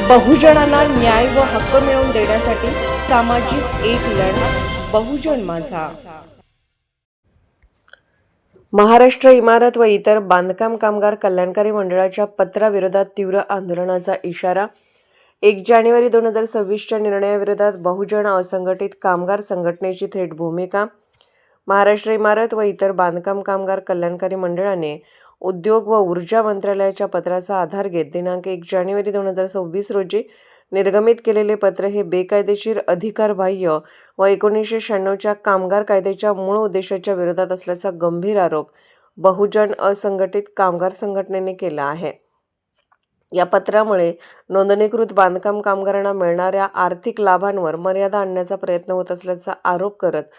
बहुजनांना न्याय व हक्क मिळवून देण्यासाठी सामाजिक एक लढा बहुजन माझा। महाराष्ट्र इमारत व इतर बांधकाम कामगार कल्याणकारी मंडळाच्या पत्राविरोधात तीव्र आंदोलनाचा इशारा। 1 जानेवारी 2026च्या निर्णयाविरोधात बहुजन असंघटित कामगार संघटनेची थेट भूमिका। महाराष्ट्र इमारत व इतर बांधकाम कामगार कल्याणकारी मंडळाने उद्योग व ऊर्जा मंत्रालयाच्या पत्राचा आधार घेत दिनांक 1 जानेवारी 2026 रोजी निर्गमित केलेले पत्र हे बेकायदेशीर, अधिकारबाह्य व 1996च्या कामगार कायद्याच्या मूळ उद्देशाच्या विरोधात असल्याचा गंभीर आरोप बहुजन असंघटित कामगार संघटनेने केला आहे। या पत्रामुळे नोंदणीकृत बांधकाम कामगारांना मिळणाऱ्या आर्थिक लाभांवर मर्यादा आणण्याचा प्रयत्न होत असल्याचा आरोप करत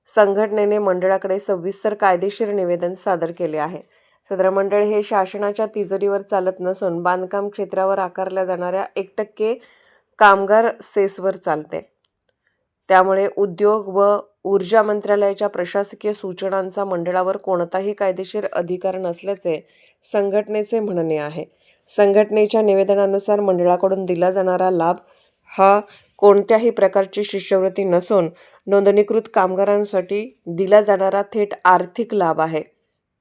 संघटनेने मंडळाकडे सविस्तर कायदेशीर निवेदन सादर केले आहे। सदर मंडळ हे शासनाच्या तिजोरीवर चालत नसून बांधकाम क्षेत्रावर आकारल्या जाणाऱ्या 1% कामगार सेसवर चालते। त्यामुळे उद्योग व ऊर्जा मंत्रालयाच्या प्रशासकीय सूचनांचा मंडळावर कोणताही कायदेशीर अधिकार नसल्याचे संघटनेचे म्हणणे आहे। संघटनेच्या निवेदनानुसार मंडळाकडून दिला जाणारा लाभ हा कोणत्याही प्रकारची शिष्यवृत्ती नसून नोंदणीकृत कामगारांसाठी दिला जाणारा थेट आर्थिक लाभ आहे।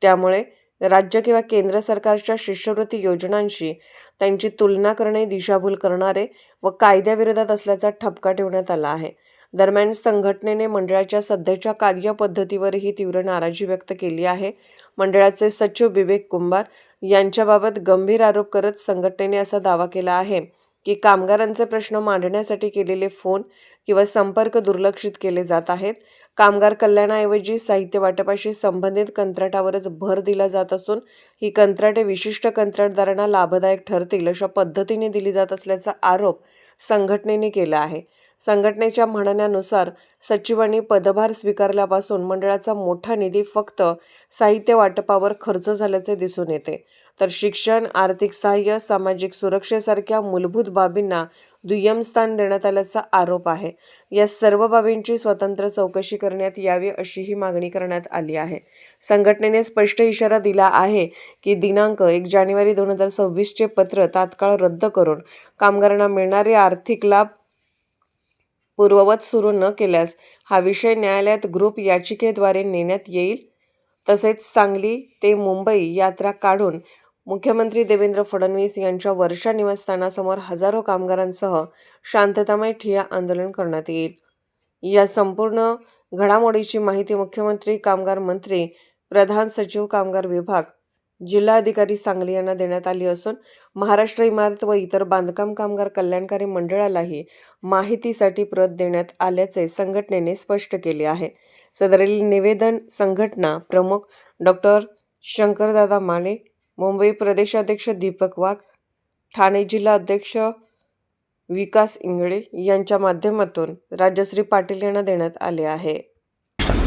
त्यामुळे राज्य किंवा केंद्र सरकारच्या शिष्यवृत्ती योजनांशी त्यांची तुलना करणे दिशाभूल करणारे व कायद्याविरोधात असल्याचा ठपका ठेवण्यात आला आहे। दरम्यान संघटनेने मंडळाच्या सध्याच्या कार्यपद्धतीवरही तीव्र नाराजी व्यक्त केली आहे। मंडळाचे सचिव विवेक कुंभार यांच्याबाबत गंभीर आरोप करत संघटनेने असा दावा केला आहे की कामगारांचे प्रश्न मांडण्यासाठी केलेले फोन किंवा संपर्क दुर्लक्षित केले जात आहेत। कामगार कल्याणाऐवजी साहित्य वाटपाशी संबंधित कंत्राटावरच भर दिला जात असून ही कंत्राटे विशिष्ट कंत्राटदारांना लाभदायक ठरतील अशा पद्धतीने दिली जात असल्याचा आरोप संघटनेने केला आहे। संघटनेच्या म्हणण्यानुसार सचिवांनी पदभार स्वीकारल्यापासून मंडळाचा मोठा निधी फक्त साहित्य वाटपावर खर्च झाल्याचे दिसून येते, तर शिक्षण, आर्थिक सहाय्य, सामाजिक सुरक्षेसारख्या मूलभूत बाबींना दुय्यम स्थान देण्यात आल्याचा आरोप आहे। या सर्व बाबींची स्वतंत्र चौकशी करण्यात यावी अशीही मागणी करण्यात आली आहे। संघटनेने स्पष्ट इशारा दिला आहे की दिनांक 1 जानेवारी 2026चे पत्र तात्काळ रद्द करून कामगारांना मिळणारे आर्थिक लाभ पूर्ववत सुरू न केल्यास हा विषय न्यायालयात ग्रुप याचिकेद्वारे नेण्यात येईल। तसेच सांगली ते मुंबई यात्रा काढून मुख्यमंत्री देवेंद्र फडणवीस यांच्या वर्षा निवासस्थानासमोर हजारो कामगारांसह शांततामय ठिय्या आंदोलन करण्यात येईल। या संपूर्ण घडामोडीची माहिती मुख्यमंत्री, कामगार मंत्री, प्रधान सचिव कामगार विभाग, जिल्हाधिकारी सांगली यांना देण्यात आली असून महाराष्ट्र इमारत व इतर बांधकाम कामगार कल्याणकारी मंडळालाही माहितीसाठी प्रत देण्यात आल्याचे संघटनेने स्पष्ट केले आहे। सदरील निवेदन संघटना प्रमुख डॉक्टर शंकरदादा माने, मुंबई प्रदेशाध्यक्ष दीपक वाघ, ठाणे जिल्हा अध्यक्ष विकास इंगळे यांच्या माध्यमातून राजश्री पाटील यांना देण्यात आले आहे।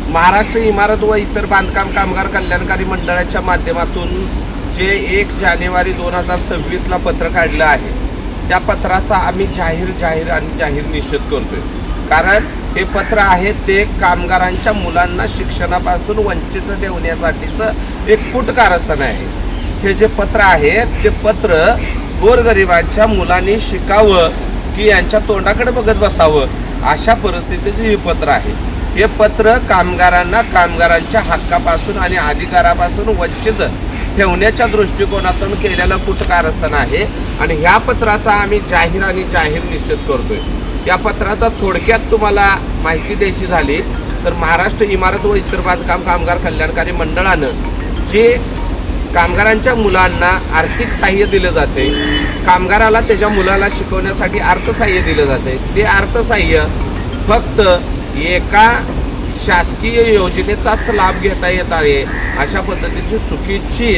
महाराष्ट्र इमारत व इतर बांधकाम कामगार कल्याणकारी मंडळाच्या माध्यमातून जे 1 जानेवारी 2026ला पत्र काढलं आहे, त्या पत्राचा आम्ही जाहीर निषेध करतोय। कारण हे पत्र आहे ते कामगारांच्या मुलांना शिक्षणापासून वंचित ठेवण्यासाठीचं एक कूटकारस्थान आहे। हे जे पत्र आहे ते पत्र गोरगरिबांच्या मुलांनी शिकावं की यांच्या तोंडाकडे बघत बसावं अशा परिस्थितीचे हे पत्र आहे। हे पत्र कामगारांना कामगारांच्या हक्कापासून आणि अधिकारापासून वंचित ठेवण्याच्या दृष्टिकोनातून केलेलं कूटकारस्थान आहे आणि ह्या पत्राचा आम्ही जाहीर निषेध करतोय। या पत्राचा थोडक्यात तुम्हाला माहिती द्यायची झाली तर महाराष्ट्र इमारत व इतर बांधकाम कामगार कल्याणकारी मंडळानं जे कामगारांच्या मुलांना आर्थिक सहाय्य दिलं जाते, कामगाराला त्याच्या मुलाला शिकवण्यासाठी अर्थसहाय्य दिलं जाते, ते अर्थसहाय्य फक्त एका शासकीय योजनेचाच लाभ घेता येत आहे अशा पद्धतीची चुकीची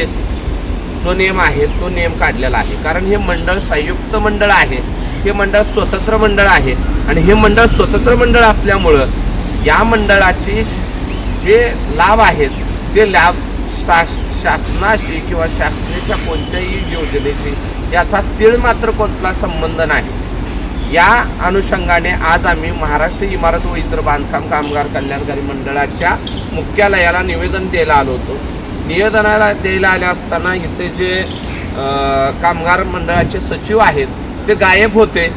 जो नियम आहे तो नियम काढलेला आहे। कारण हे मंडळ संयुक्त मंडळ आहे, हे मंडळ स्वतंत्र मंडळ आहे आणि हे मंडळ स्वतंत्र मंडळ असल्यामुळं या मंडळाचे जे लाभ आहेत ते लाभ शासनाशी किंवा शासनाच्या कोणत्याही योजनेशी याचा तीळ मात्र कोणता संबंध नाही। या अनुषंगाने आज आम्ही महाराष्ट्र इमारत व इतर बांधकाम कामगार कल्याणकारी मंडळाच्या मुख्यालयाला निवेदन द्यायला आलो होतो। निवेदनाला द्यायला आले असताना इथे जे कामगार मंडळाचे सचिव आहेत ते गायब होते.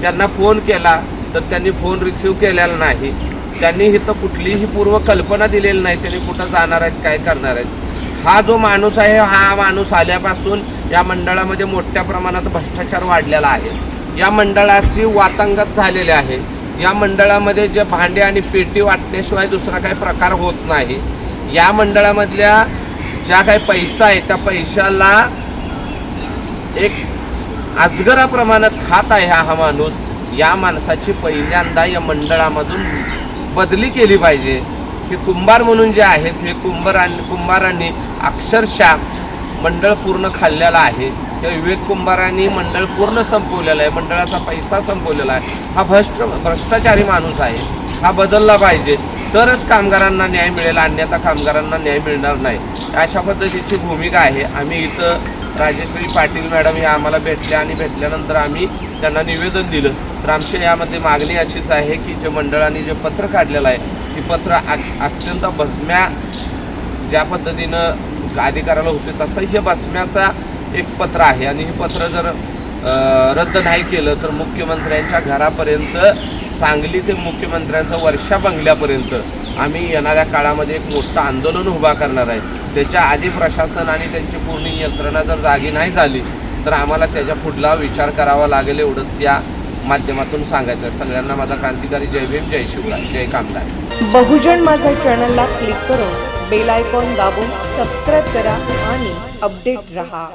त्यांना फोन केला तर त्यांनी फोन रिसीव केलेला नाही. त्यांनी इथं कुठलीही पूर्व कल्पना दिलेली नाही त्यांनी कुठं जाणार आहेत, काय करणार आहेत. हा जो माणूस आहे, हा माणूस आल्यापासून या मंडळामध्ये मोठ्या प्रमाणात भ्रष्टाचार वाढलेला आहे. या मंडळाची वातांगत झालेली आहे. या मंडळामध्ये जे भांडे आणि पेटी वाटण्याशिवाय दुसरा काही प्रकार होत नाही. या मंडळामधल्या ज्या काही पैसा आहे त्या पैशाला एक अजगराप्रमाणे खात आहे हा माणूस. या माणसाची पहिल्यांदा या मंडळामधून बदली केली पाहिजे. हे कुंभार म्हणून जे आहेत, हे कुंभारांनी अक्षरशः मंडळ पूर्ण खाल्लेला आहे. या विवेक कुंभारांनी मंडळ पूर्ण संपवलेलं आहे, मंडळाचा पैसा संपवलेला आहे. हा भ्रष्टाचारी माणूस आहे. हा बदलला पाहिजे तरच कामगारांना न्याय मिळेल, अन्यथा कामगारांना न्याय मिळणार नाही. अशा पद्धतीची भूमिका आहे. आम्ही इथं राजेश्री पाटील मॅडम हे आम्हाला भेटल्या आणि भेटल्यानंतर आम्ही त्यांना निवेदन दिलं. तर आमच्या यामध्ये मागणी अशीच आहे की जे मंडळाने जे पत्र काढलेलं आहे, ती पत्र अत्यंत बसम्या ज्या पद्धतीनं अधिकाराला होते तसं हे बसम्याचा एक पत्र आहे. आणि हे पत्र जर रद्द नाही केलं तर मुख्यमंत्र्यांच्या घरापर्यंत, सांगली ते मुख्यमंत्र्यांचं वर्षा बंगल्यापर्यंत आम्ही येणाऱ्या काळामध्ये एक मोठं आंदोलन उभा करणार आहे. त्याच्या आधी प्रशासन आणि त्यांची पूर्ण यंत्रणा जर जागी नाही झाली तर आम्हाला त्याच्या पुढला विचार करावा लागेल, एवढंच या माध्यमातून सांगायचं आहे. सगळ्यांना माझा क्रांतिकारी जय भीम, जय शिवराय, जय कामगार. बहुजन माझा चॅनलला क्लिक करून बेल आयकॉन दाबून सबस्क्राईब करा आणि अपडेट रहा.